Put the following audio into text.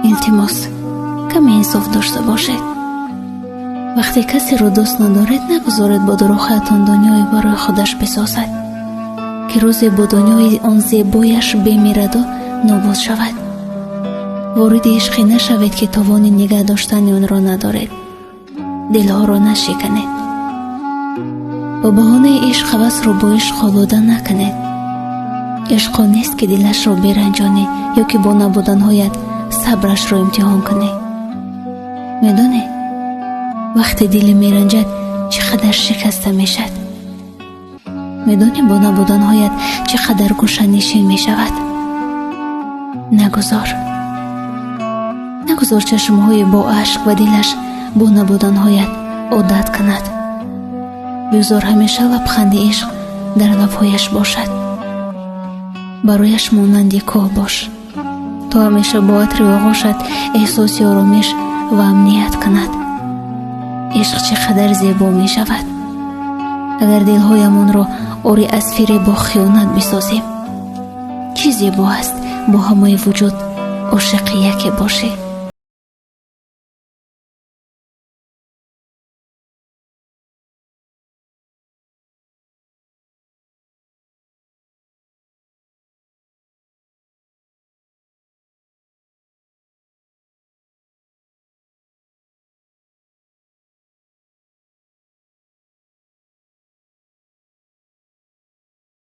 التماس کمی انصاف داشته باشید. وقتی کسی رو دوست ندارید نگذارید با دروغتان دنیای برای خودش بسازد که روزی با دنیای آن زیبایش بمیرد و نابود شود. وارد عشقی نشوید که توان نگه داشتن آن را ندارید. دلها را نشکنید. با بهانه عشق هوس را با عشق آلوده نکنید. عشق نیست که دلش را برنجانی یا که با نبودنهایت صبرش را امتحان کنی. میدونی وقتی دل میرنجد چقدر شکسته میشد. میدونی با نبودنهایت چقدر گوشه نشین میشود. نگذار چشمهای با عشق و دلش با نبودنهایت عادت کند. بگذار همیشه لبخند عشق در لبهایش باشد. برایش مانند کوه باش تا همیشه با عطر آغوشت احساس آرامش و امنیت کند. عشق چقدر زیبا می شود اگر دلهایمان را آری از فریب و خیانت بسازیم. چه زیبا است با همه وجود عاشق یکی باشی.